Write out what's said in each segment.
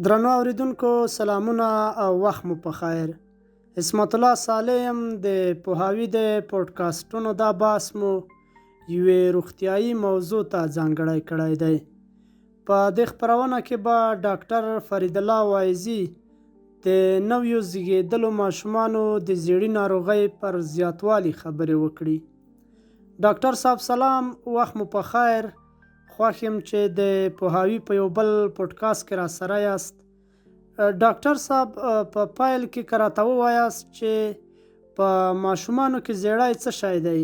درنو اوریدونکو سلامونه او وخت مو په خیر. اسمت الله صالح یم د پوهاوي د پودکاسټونو دا بحث مو یوې روغتیایي موضوع ته ځانګړی کړی دی. په دې خپرونه کې به ډاکټر فرید الله وایزي د نویو زیږېدلو ماشومانو د زیړي ناروغۍ پر زیاتوالي خبرې وکړي. ډاکټر صاحب سلام، وخت مو په خیر. خوښ یم چې د پوهاوي په یو بل پودکاسټ کې را سره یاست. ډاکټر صاحب په پیل کې که راته ووایاست چې په ماشومانو کې زیړی څه شی دی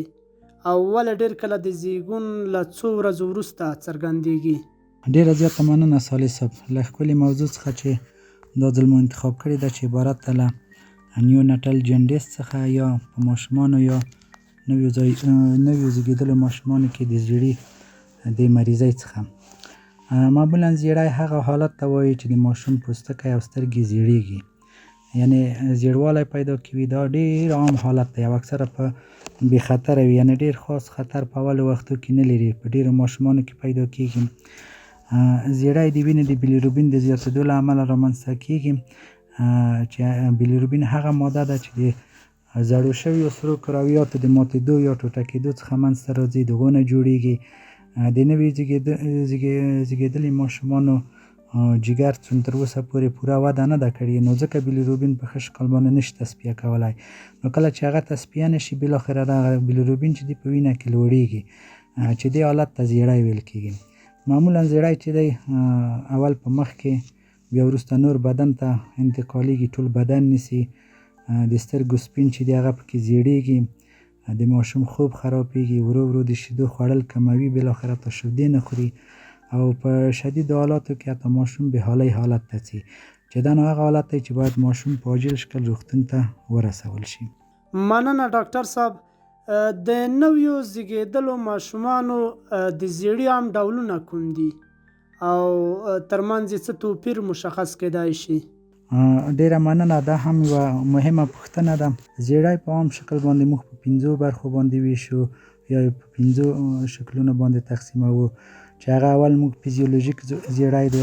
او ولې ډېر کله د زیږون له څو ورځو وروسته څرګندېږي؟ ډیره زیاته مننه صالح صاحب له ښکلې موضوع څخه چې دا ځل مو انتخاب کړې ده چې عبارت ده له نیونټل جنډیس څخه یا په ماشومانو یا نویو زیږېدلو ماشومانو کې د زیړي د مریضۍ څخه. معمولا زیړی هغه حالت ته وایي چې د ماشوم پوستکی او سترګې زیړیږي، یعنی زیړوالی پیدا کوي. دا ډېر عام حالت دی او اکثره په بې خطره وي، یعنی ډېر خاص خطر په اولو وختو کې نه لري. په ډېرو ماشومانو کې پیدا کېږي. زیړی د وینې د بیلیروبین د زیاتېدو له امله رامنځته کېږي، چې بیلیروبین هغه ماده ده چې د زړو شویو سرو کرویاتو د ماتېدو یا ټوټه کېدو څخه منځته راځي، د هغو نه جوړېږي. د نوي زیږېدلي ماشومانو جګر چون تر اوسه پورې پوره وده نه ده کړې، نو ځکه بیلیروبین په ښه شکل باندې نشي تصفیه کولی. نو کله چې هغه تصفیه نشي، بالاخره دغه بیلیروبین چې دی په وینه کې لوړېږي، چې دې حالت ته زیړی ویل کېږي. معمولا زیړی چې دی اول په مخ کې، بیا وروسته نور بدن ته انتقالېږي، ټول بدن نیسي. د سترګو سپین چې دی هغه پکې زیړېږي، د ماشوم خوب خرابېږي، ورو ورو د شیدو خوړل کموي، بالاخره تا شیدې نه خوري او په شدیدو حالاتو کې حتی ماشوم بې حالۍ حالت ته ځي، چې دا نو هغه حالت دی چې باید ماشوم په عاجل شکل روغتون ته ورسول شي. مننه ډاکټر صاحب. د نویو زیږېدلو ماشومانو د زیړي عام ډولونه کوم دي او ترمنځ یې څه توپیر مشخص کېدای شي؟ ډیره مننه، دا هم یوه مهمه پوښتنه ده. زیړی په عام شکل باندې موږ په 5 برخو باندې ویشو یا په 5 شکلونو باندې تقسیموو، چې هغه اول موږ فیزیولوژیک زیړی دی.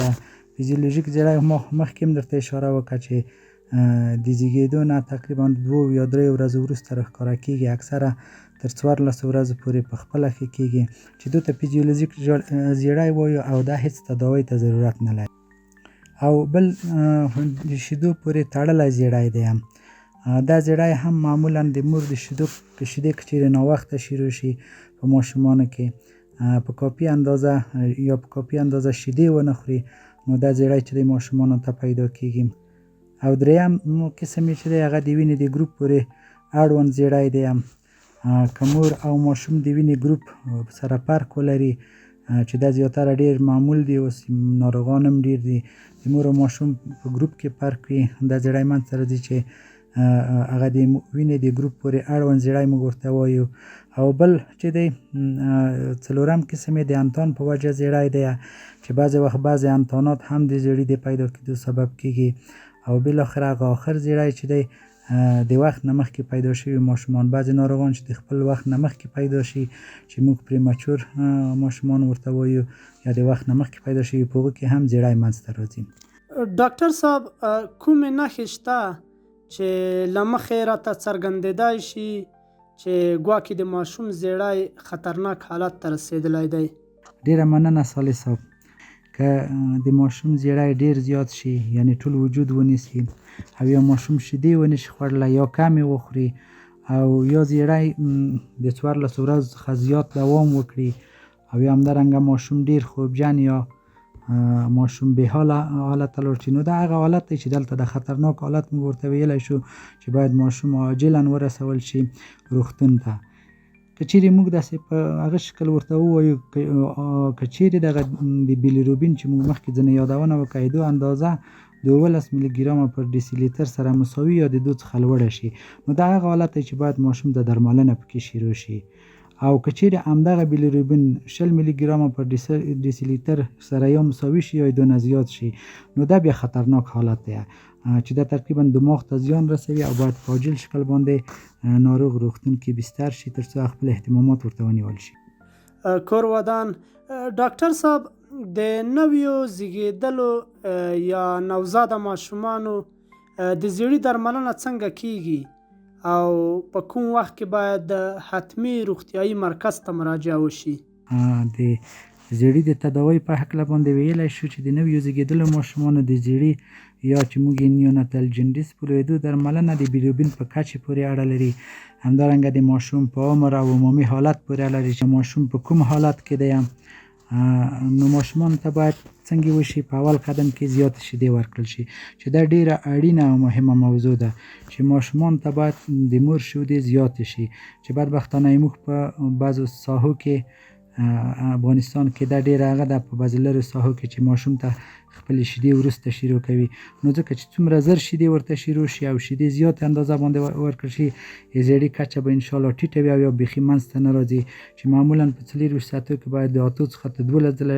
فیزیولوژیک زیړی مخکې هم درته اشاره وکړه چې د زیږېدو نه تقریبا 2 یا 3 ورځې وروسته راښکاره کېږي، اکثره تر 14 ورځو پورې په خپله ښه کېږي، چې دوی ته فیزیولوژیک زیړی وایو او دا هېڅ تداوۍ ته ضرورت نه لري. او بل د شیدو پورې تړلی زیړی دی. دا زیړی هم معمولا د مور د شیدو شیدې که چېرې ناوخته شروع شي په ماشومانو کې، په کافي اندازه شیدې ونه خوري، نو دا زیړی چې د ماشومانو ته پیدا کېږي. او دریم قسم یې چې دی هغه د وینې د ګروپ پورې اړوند زیړی دی. که مور او ماشوم د وینې ګروپ سره فرق ولري، چې دا زیاتره ډېر معمول دی، اوس ناروغان هم ډېر دي، د مور او ماشوم په ګروپ کې فرق وي، دا زیړی منځته راځي چې هغه د وینې د ګروپ پورې اړوند زیړی موږ ورته وایو. او بل چې دی څلورم قسم یې د انتان په وجه زیړی دی، چې بعضې وخت بعضې انتانات هم د زیړي د پیدا کېدو سبب کېږي. او بالاخره هغه آخر زیړی چې دی د وخت نه مخکې پیدا شوي ماشومان، بعضې ناروغان چې د خپل وخت نه مخکې پیدا شي، چې موږ پریمچور ماشومان ورته وایو، یا د وخت نه مخکې پیدا شوي، په هغو کې هم زیړی منځته راځي. ډاکټر صاحب، کومې نښې شته چې له مخې راته څرګندېدای شي چې ګواکې د ماشوم زیړی خطرناک حالت ته رسېدلی دی؟ ډېره مننه صالح صاحب. که د ماشوم زیړی ډېر زیات شي، یعنی ټول وجود ونیسي، او یا ماشوم شیدې ونشي خوړلی یا کمې وخوري، او یا زیړی د 14 ورځو څخه زیات دوام وکړي، او یا همدارنګه ماشوم ډېر خوبجن یا ماشوم بې حاله حالت ته لاړ شي، نو دا هغه حالت دی چې دلته د خطرناک حالت موږ ورته ویلی شو، چې باید ماشوم عاجلا ورسول شي روغتون ته. که چیرې موږ داسې په هغه شکل ورته ووایو، که چیرې دغه د بیلیروبین چې موږ مخکې ځینې یادونه وکړه، د اندازه 12 میلي ګرامه پر ډیسي لیتر سره مساوي یا د 2 څخه لوړه شي، نو دا هغه حالت دی چې باید ماشوم ته درملنه پکې شروع شي. او که چیرې همدغه بیلیروبین 20 میلي ګرامه پر ډیسي لیتر سره یا مساوي شي یا د 2 نه زیات شي، نو دا بیا خطرناک حالت دی، چې دا تقریبا دماغ ته زیان رسوي او باید په عاجل شکل باندې ناروغ روغتون کې بستر شي، تر څو خپل اهتمامات ورته ونیول شي. کور ودان. ډاکټر صاحب، د نویو زیږیدلو یا نوزاده ماشومانو د زیړي درملنه څنګه کیږي او په کوم وخت کې باید حتمی روغتیايي مرکز ته مراجعه وشي؟ د زیړي د تداوی په هکله باندې ویلی شو چې د نویو زیږیدلو ماشومانو د زیړي یا چې موږ یې نیوناتل جنډیس بولو درملنه د بیلیروبین په کچې پورې اړه لري. همدارنګه د ماشوم په عمر او عمومي حالت پورې اړه لري چې ماشوم په کوم حالت کې دی. نو ماشومانو ته باید څنګه وشي؟ په اول قدم کې زیات شیدې ورکړل شي چې دا ډیره اړینه او مهمه موضوع ده چې ماشومان ته باید د مور شیدې زیات شي چې بدبختانه موږ په بعضو ساحو کې افغانستان کې دا ډیره هغه ده په بعضې لرې ساحو کې چې ماشوم ته خپلې شیدې وروسته شروع کوي. نو ځکه چې څومره زر شیدې ورته شروع شي او شیدې زیاتې اندازه باندې ورکړل شي د زیړي کچه به انشاءالله ټیټه وي او یا بیخي منځته نه راځي چې معمولا په 4 ساعتو کې باید د 8 څخه تر 12 ځله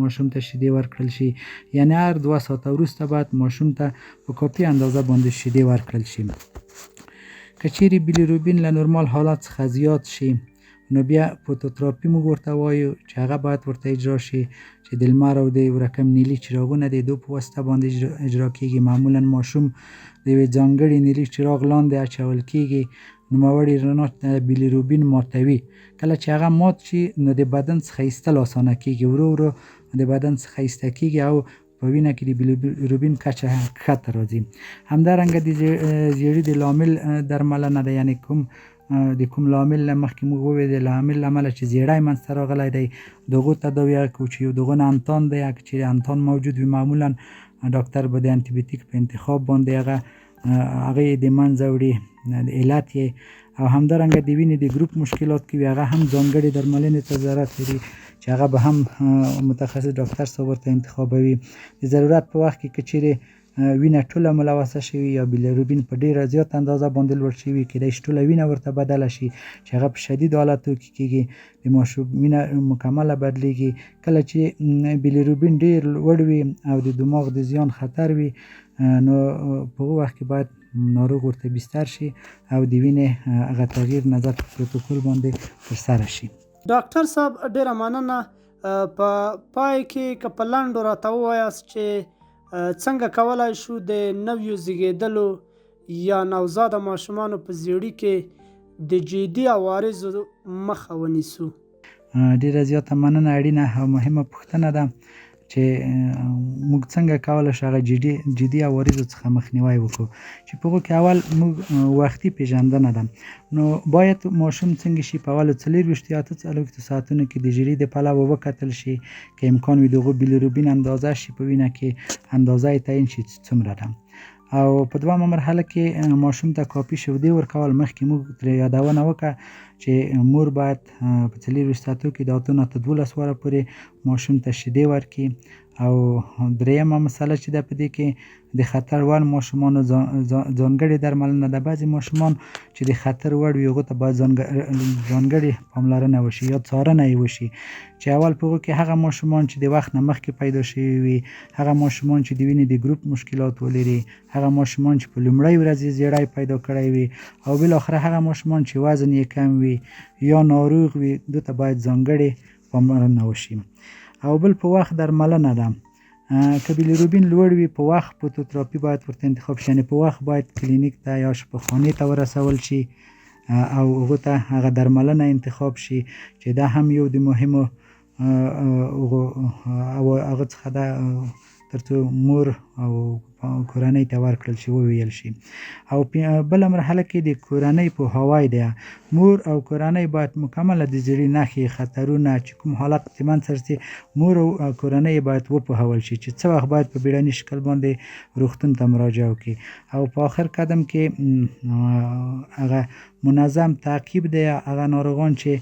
ماشوم ته شیدې ورکړل شي. یعنې هر 2 ساعته وروسته باید ماشوم ته په کافي اندازه باندې شیدې ورکړل شي. که چیرې بیلیروبین له نورمال حالت څخه زیات شي نو بیا فوتوتراپي موږ ورته وایو چې هغه باید ورته اجرا شي چې د لمر او د یو رقم نیلي چراغونه د دو په واسطه باندې اجرا کیږي. معمولا ماشوم د یوې ځانګړي نیلي چراغ لاندې اچول کیږي. نوموړې رڼا بیلیروبین ماتوي. کله چې هغه مات شي نو د بدن څخه ایستل اسانه کیږي، ورو ورو د بدن څخه ایسته کیږي او په وینه کې د بیلیروبین کچه ښکته راځي. همدارنګه د زیړي د لامل درملنه ده، یعنې د کوم لامل له مخکې موږ وویل د لامل له امله چې زیړی منځته راغلی دی دغو تداوي کوو چې یو دغه نه انتان دی. که چیرې انتان موجود وي معمولا ډاکټر به د انټيبیوټیک په انتخاب باندې هغه یې د منځه وړي علت یې، او همدارنګه د وینې د ګروپ مشکلات کې وي هغه هم ځانګړې درملنې ته ضرورت لري چې هغه به هم متخصص ډاکټر صاحب ورته انتخابوي. د ضرورت په وخت کې که چیرې وینه ټوله ملوثه شوي یا بیلیروبین په ډیره زیات اندازه باندې لوړ شوي کېدای شي ټوله وینه ورته بدله شي چې هغه په شدید حالتو کې کېږي، د ماشوم وینه مکمله بدلیږي. کله چې بیلیروبین ډیر لوړ وي او د دماغ د زیان خطر وي نو په هغه وخت کې باید ناروغ ورته بستر شي او د وینې هغه تغییر نظر په پروتوکول باندې ترسره شي. ډاکټر صاحب ډیره مننه. په پای کې که په لنډو راته ووایاست چې څنګه کولای شو د نویو زیږیدلو یا نوزاده ماشومانو په زیړي کې د جدي عوارضو مخه ونیسو؟ ډیره زیاته مننه. اړینه او مهمه پوښتنه ده چې موږ څنګه کولی شو هغه جدي عوارضو څخه مخنیوی وکړو چې په هغو کې اول موږ وختي پیژندنه ده. نو باید ماشوم څنګه شي په اولو 24 یا 48 ساعتونو کې د ژیړي د پلوه وکتل شي که امکان وي د هغو بیلیروبین اندازه شي په وینه کې اندازه یې تعیین شي چې څومره ده. او په دوامه مرحله کې ماشوم ته کافي شیدې ورکول. مخکې موږ ترې یادونه وکړه چې مور باید په 24 ساعتو کې د 8 نه تر 12 واره پورې ماشوم ته شیدې ورکړي. او درېیمه مسله چې ده په دې کې د خطر وړ ماشومانو ځانګړې درملنه ده. بعضې ماشومان چې د خطر وړ وي هغو ته باید ځانګړې پاملرنه وشي یا څارنه یې وشي چې اول په هغو کې هغه ماشومان چې د وخت نه مخکې پیدا شوي وي، هغه ماشومان چې د وینې د ګروپ مشکلات ولري، هغه ماشومان چې په لومړۍ ورځ یې زیړی پیدا کړی وي، او بالاخره هغه ماشومان چې وزن یې کم وي یا ناروغ وي دو ته باید ځانګړې پاملرنه وشي. او بل په وخت درملنه ده. که بیلیروبین لوړ وي په وخت فوتوتراپي باید ورته انتخاب شي، یعنې په وخت باید کلینیک ته یا شفاخانې ته ورسول شي او هغو ته هغه درملنه انتخاب شي چې دا هم یو د مهمو هغه څخه ده تر څو مور او کورنۍ ته ورکړل شي وویل شي. او بله مرحله کې د کورنۍ پوهاوی دی. مور او کورنۍ باید مکمله د زیړي نښې، خطرونه چې کوم حالت د منځ رسي مور او کورنۍ باید وپوهول شي چې څه وخت باید په بیړني شکل باندې روغتون ته مراجعه وکړي. او په آخر قدم کې هغه منظم تعقیب دی. هغه ناروغان چې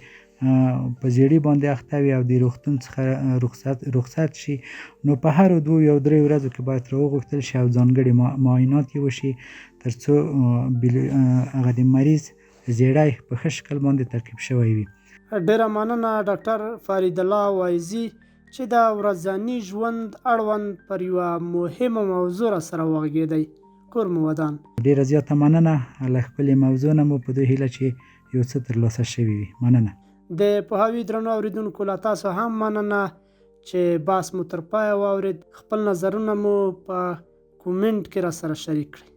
په زیړي باندې اخته وي او د روغتون څخه رخصت شي نو په هرو 2 یا 3 ورځو کې باید راوغوښتل شي او ځانګړي معاینات یې وشي تر څو هغه د مریض زیړی په ښه شکل باندې تعقیب شوی وي. ډیره مننه ډاکټر فرید الله وایزي چې د ورځني ژوند اړوند پر یوه مهمه موضوع را سره وغږېدی. کور مو ودان. ډیره زیاته مننه. له خپلې موضوع نه مو په دې هیله چې یو څه ترلاسه شوي وي. مننه. د پوهاوي درنو اوریدونکو له تاسو هم مننه چې باس مو تر پایه واورید. خپل نظرونه مو په کومنټ کې را سره شریک کړئ.